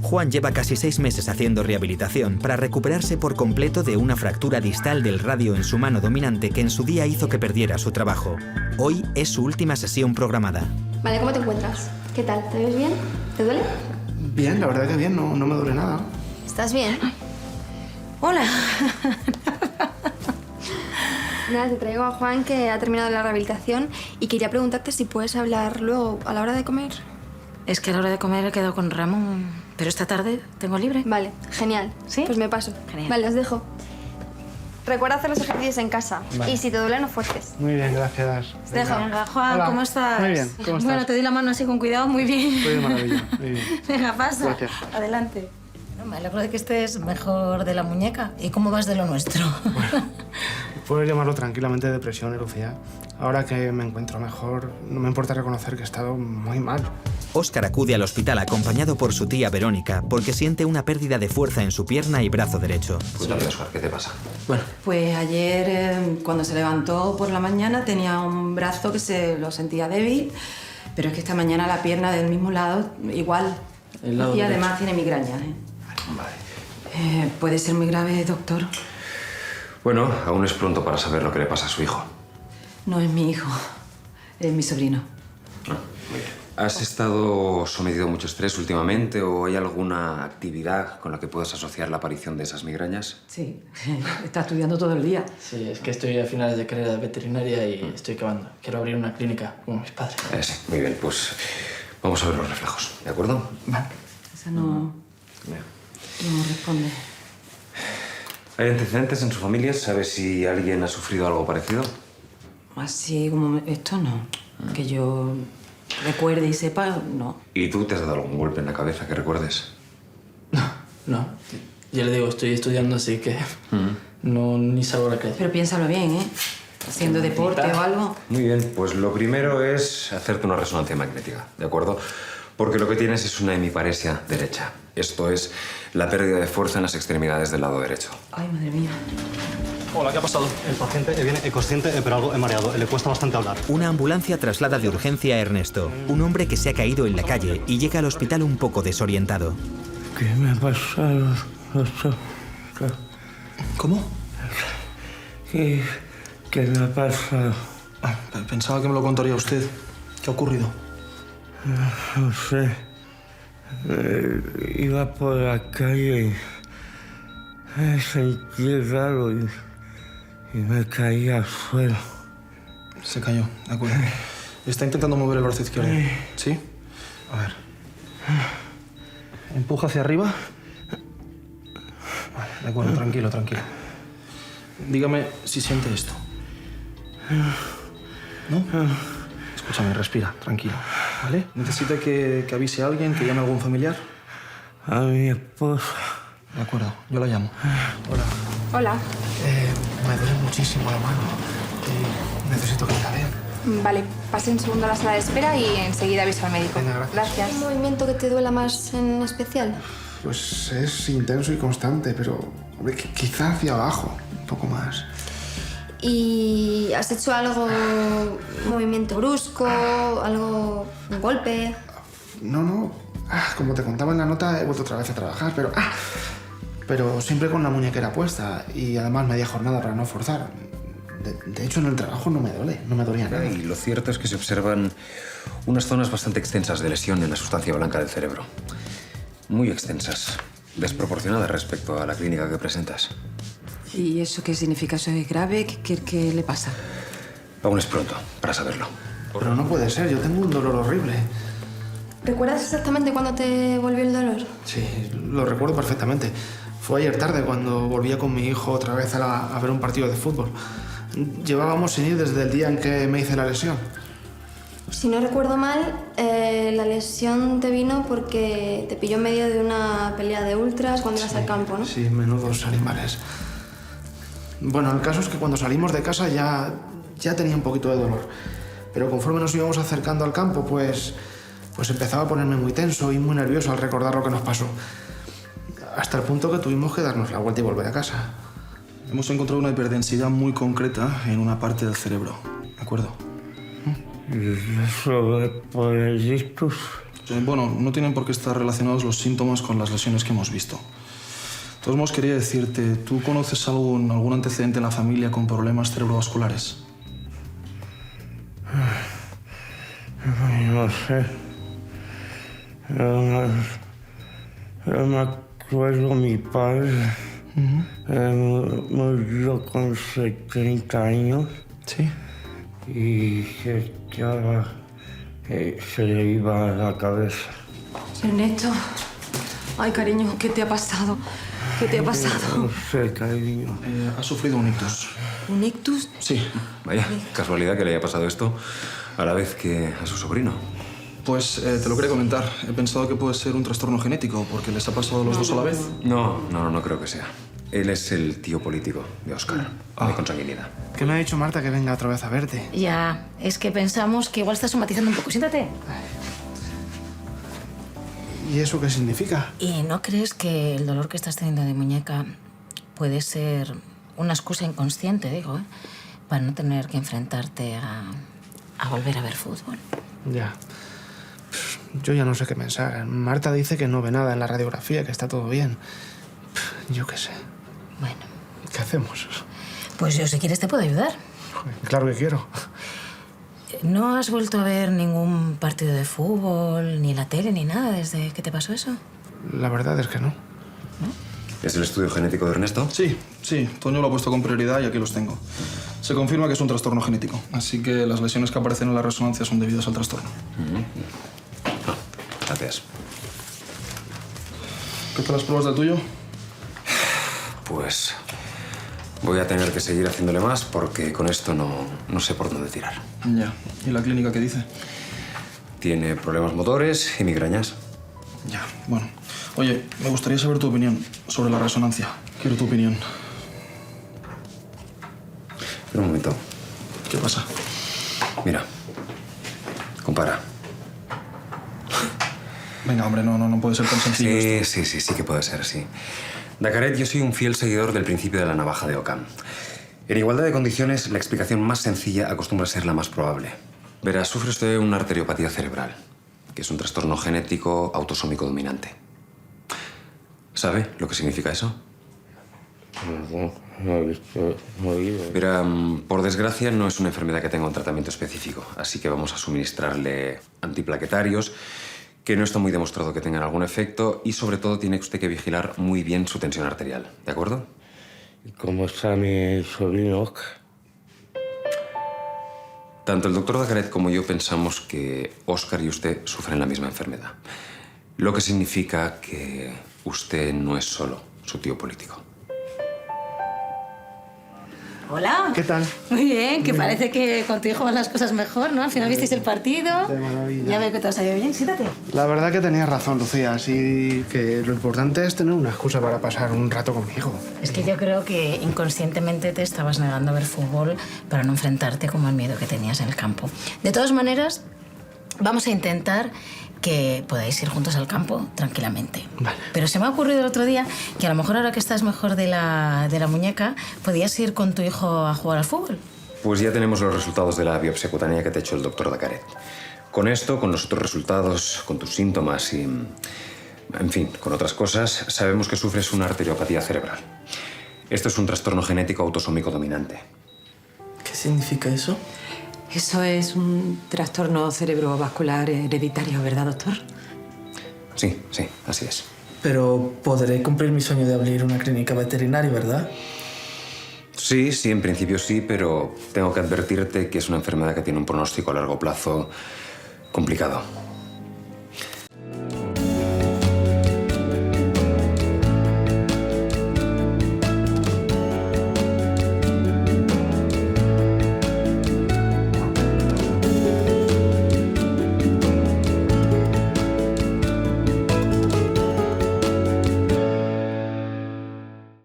Juan lleva casi 6 meses haciendo rehabilitación para recuperarse por completo de una fractura distal del radio en su mano dominante que en su día hizo que perdiera su trabajo. Hoy es su última sesión programada. Vale, ¿cómo te encuentras? ¿Qué tal? ¿Te ves bien? ¿Te duele? Bien, la verdad que bien, no me duele nada. ¿Estás bien? Hola. Nada, te traigo a Juan, que ha terminado la rehabilitación, y quería preguntarte si puedes hablar luego a la hora de comer. Es que a la hora de comer he quedado con Ramón, pero esta tarde tengo libre. Vale, genial. ¿Sí? Pues me paso. Genial. Vale, os dejo. Recuerda hacer los ejercicios en casa. Vale. Y si te duele, no fuerces. Muy bien, gracias. Os dejo. Venga, Juan, Hola. ¿cómo estás? Muy bien, ¿cómo estás? Bueno, te doy la mano así con cuidado, muy bien. Estoy de maravilla, muy bien. Venga, pasa. Gracias. Adelante. Bueno, me alegro de que estés mejor de la muñeca. ¿Y cómo vas de lo nuestro? Puedes llamarlo tranquilamente depresión, Lucía. Ahora que me encuentro mejor, no me importa reconocer que he estado muy mal. Óscar acude al hospital acompañado por su tía Verónica porque siente una pérdida de fuerza en su pierna y brazo derecho. Cuéntame, Óscar, ¿qué te pasa? Bueno, Pues ayer, cuando se levantó por la mañana, tenía un brazo que se lo sentía débil, pero es que esta mañana la pierna del mismo lado, igual. El lado y derecho. además tiene migrañas, ¿eh? Vale. Puede ser muy grave, doctor. Bueno, aún es pronto para saber lo que le pasa a su hijo. No es mi hijo, es mi sobrino. Ah, muy bien. ¿Has estado sometido a mucho estrés últimamente o hay alguna actividad con la que puedas asociar la aparición de esas migrañas? Sí, está estudiando todo el día. Sí, es que estoy a finales de carrera de veterinaria y estoy acabando. Quiero abrir una clínica como mis padres. Sí, muy bien, pues vamos a ver los reflejos, ¿de acuerdo? Vale. Esa no responde. ¿Hay antecedentes en su familia? ¿Sabes si alguien ha sufrido algo parecido? Así como esto no. Que yo recuerde y sepa, no. ¿Y tú te has dado algún golpe en la cabeza que recuerdes? No, ya le digo, estoy estudiando, así que no ni salgo a la calle. Pero piénsalo bien, ¿eh? Haciendo deporte o algo. Muy bien, pues lo primero es hacerte una resonancia magnética, ¿de acuerdo? Porque lo que tienes es una hemiparesia derecha. Esto es la pérdida de fuerza en las extremidades del lado derecho. Ay, madre mía. Hola, ¿qué ha pasado? El paciente viene consciente, pero algo mareado. Le cuesta bastante hablar. Una ambulancia traslada de urgencia a Ernesto, un hombre que se ha caído en la calle y llega al hospital un poco desorientado. ¿Qué me ha pasado, doctor? ¿Cómo? ¿Qué me ha pasado? Pensaba que me lo contaría usted. ¿Qué ha ocurrido? No sé. Iba por la calle y me sentí raro y me caí al suelo. Se cayó, de acuerdo. Está intentando mover el brazo izquierdo. ¿Sí? A ver. Empuja hacia arriba. Vale, de acuerdo, tranquilo, tranquilo. Dígame si siente esto. ¿No? Escúchame, respira, tranquilo. ¿Vale? ¿Necesita que avise a alguien, que llame a algún familiar? A mi esposa. De acuerdo, yo la llamo. Hola. Hola. me duele muchísimo la mano y necesito que me la vean. Vale, pase un segundo a la sala de espera y enseguida aviso al médico. Venga, gracias. ¿Un movimiento que te duela más en especial? Pues es intenso y constante, pero hombre, quizá hacia abajo, un poco más. ¿Y has hecho algo, un movimiento brusco, algo, un golpe? No. Como te contaba en la nota, he vuelto otra vez a trabajar, pero siempre con la muñequera puesta y además media jornada para no forzar. De hecho, en el trabajo no me dolía nada. Y lo cierto es que se observan unas zonas bastante extensas de lesión en la sustancia blanca del cerebro. Muy extensas, desproporcionadas respecto a la clínica que presentas. ¿Y eso qué significa? ¿Eso es grave? ¿Qué le pasa? Aún es pronto para saberlo. Pero no puede ser, yo tengo un dolor horrible. ¿Recuerdas exactamente cuándo te volvió el dolor? Sí, lo recuerdo perfectamente. Fue ayer tarde cuando volvía con mi hijo otra vez a ver un partido de fútbol. Llevábamos sin ir desde el día en que me hice la lesión. Si no recuerdo mal, la lesión te vino porque te pilló en medio de una pelea de ultras cuando ibas al campo, ¿no? Sí, menudos animales. Bueno, el caso es que cuando salimos de casa ya tenía un poquito de dolor. Pero conforme nos íbamos acercando al campo, pues empezaba a ponerme muy tenso y muy nervioso al recordar lo que nos pasó. Hasta el punto que tuvimos que darnos la vuelta y volver a casa. Hemos encontrado una hiperdensidad muy concreta en una parte del cerebro. ¿De acuerdo? ¿Y eso es por el ictus? Bueno, no tienen por qué estar relacionados los síntomas con las lesiones que hemos visto. De todos modos, quería decirte, ¿tú conoces algún antecedente en la familia con problemas cerebrovasculares? No sé. Yo me acuerdo mi padre. Murió con 30 años. Sí. Y se le iba a la cabeza. Ernesto. Ay, cariño, ¿qué te ha pasado? ¿Qué te ha pasado? No sé, cariño. Ha sufrido un ictus. ¿Un ictus? Sí. Vaya, casualidad que le haya pasado esto a la vez que a su sobrino. Pues te lo quería comentar. He pensado que puede ser un trastorno genético porque les ha pasado a los dos a la vez. No creo que sea. Él es el tío político de Óscar, de consanguinidad. Que me ha dicho Marta que venga otra vez a verte. Ya, es que pensamos que igual estás somatizando un poco. Siéntate. ¿Y eso qué significa? ¿Y no crees que el dolor que estás teniendo de muñeca puede ser una excusa inconsciente, digo, para no tener que enfrentarte a volver a ver fútbol? Ya. Yo ya no sé qué pensar. Marta dice que no ve nada en la radiografía, que está todo bien. Yo qué sé. Bueno. ¿Qué hacemos? Pues yo, si quieres, te puedo ayudar. Claro que quiero. ¿No has vuelto a ver ningún partido de fútbol, ni la tele, ni nada desde que te pasó eso? La verdad es que no. ¿Es el estudio genético de Ernesto? Sí. Toño lo ha puesto con prioridad y aquí los tengo. Se confirma que es un trastorno genético, así que las lesiones que aparecen en la resonancia son debidas al trastorno. Gracias. ¿Qué tal las pruebas del tuyo? Pues voy a tener que seguir haciéndole más porque con esto no sé por dónde tirar. Ya. ¿Y la clínica qué dice? Tiene problemas motores y migrañas. Ya, bueno. Oye, me gustaría saber tu opinión sobre la resonancia. Quiero tu opinión. Espera un momento. ¿Qué pasa? Mira. Compara. Venga, hombre, no puede ser tan sencillo esto. Sí que puede ser, sí. Dacaret, yo soy un fiel seguidor del principio de la navaja de Occam. En igualdad de condiciones, la explicación más sencilla acostumbra a ser la más probable. Verás, sufre usted una arteriopatía cerebral, que es un trastorno genético autosómico dominante. ¿Sabe lo que significa eso? No he visto, no he oído. Verá, por desgracia no es una enfermedad que tenga un tratamiento específico, así que vamos a suministrarle antiplaquetarios que no está muy demostrado que tengan algún efecto y sobre todo tiene usted que vigilar muy bien su tensión arterial, ¿de acuerdo? ¿Y cómo está mi sobrino Oscar? Tanto el doctor Dacaret como yo pensamos que Óscar y usted sufren la misma enfermedad, lo que significa que usted no es solo su tío político. Hola. ¿Qué tal? Muy bien, que parece que con tu hijo van las cosas mejor, ¿no? Al final visteis el partido. De maravilla. Ya veo que te has salido bien. Siéntate. La verdad que tenías razón, Lucía. Así que lo importante es tener una excusa para pasar un rato conmigo. Es que yo creo que inconscientemente te estabas negando a ver fútbol para no enfrentarte como al miedo que tenías en el campo. De todas maneras, vamos a intentar que podáis ir juntos al campo tranquilamente. Vale. Pero se me ha ocurrido el otro día que a lo mejor ahora que estás mejor de la muñeca, podías ir con tu hijo a jugar al fútbol. Pues ya tenemos los resultados de la biopsia cutánea que te ha hecho el doctor Dacaret. Con esto, con los otros resultados, con tus síntomas y, en fin, con otras cosas, sabemos que sufres una arteriopatía cerebral. Esto es un trastorno genético autosómico dominante. ¿Qué significa eso? Eso es un trastorno cerebrovascular hereditario, ¿verdad, doctor? Sí, así es. Pero podré cumplir mi sueño de abrir una clínica veterinaria, ¿verdad? Sí, en principio sí, pero tengo que advertirte que es una enfermedad que tiene un pronóstico a largo plazo complicado.